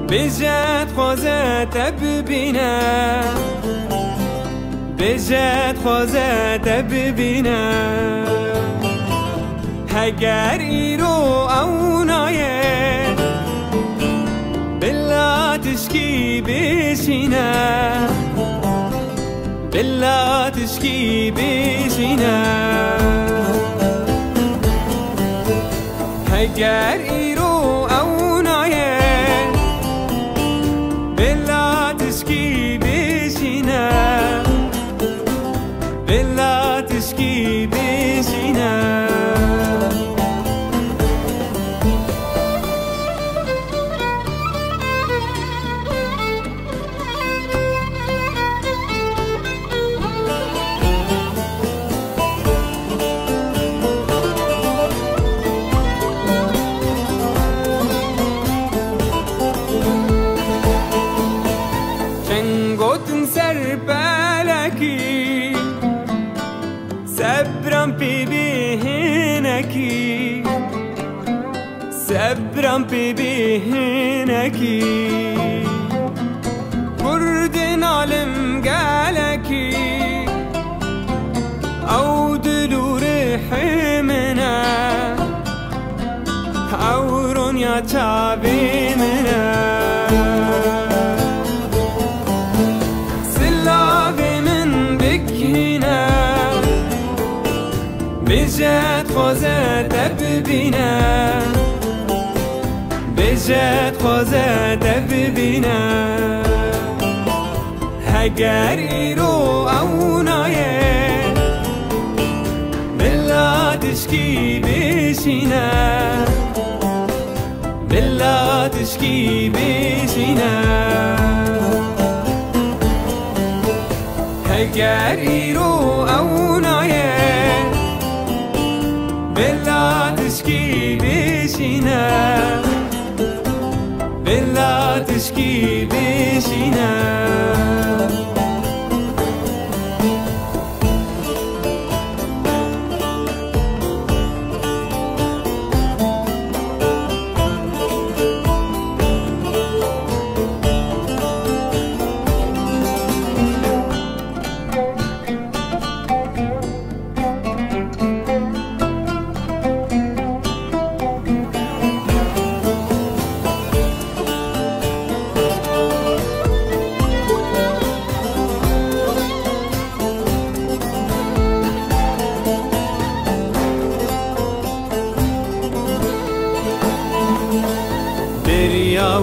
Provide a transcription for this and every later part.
بجد خوازت ببینم، بجد خوازت ببینم. هگر ایرو اونایه بلا تشکی بشینم، بلا تشکی بشینم. هگر ایرو اونایه بلا تشکی بشینم، بلا تشکی بشینم. Çengotin serbeleki Sebram bibihineki, Sebram bibihineki. Kurdin alim galeki Avdulu rihimine Avrun ya çabimine. بجد خوازت ببینم، بجد خوازت ببینم. هگر ایرو اونایه بلا تشکی بشینم، بلا تشکی بشینم. هگر ایرو اونایه بلا تشکی بشینم، بلا تشکی بشینم.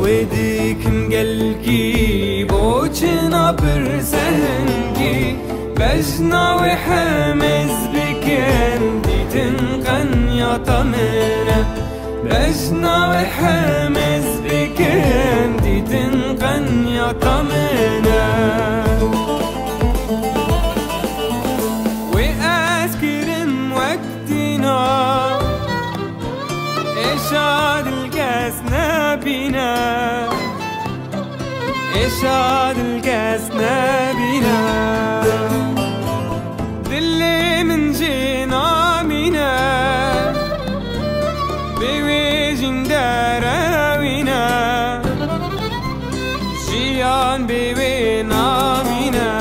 وديكم قلقي بوجنا برسهنجي بجنا وحمز بكندي تنقن يا طمنا، بجنا وحمز بكندي تنقن يا طمنا. وأذكرن وقتنا إشاد القسنا بنا، إشاد القسنا بنا. دلي من جينا منا بويجن دراوينا، جيان بوينا منا.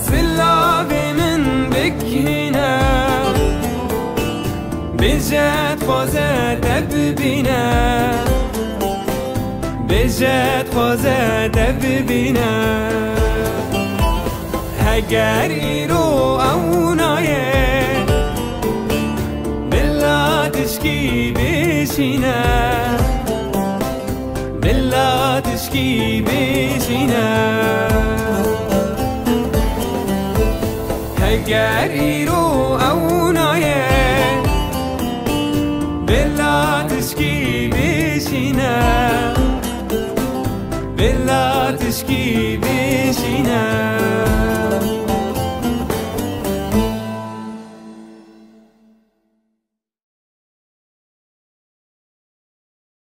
سلابي من بكينا بجد خوازت ببینم، بجد خوازت ببینم. هگر ایرو اونایه بلا تشکی بشینم، بلا تشکی تشكي بشنا هجريرو أو نايه بلا تشكي بشنا بلا تشكي بشنا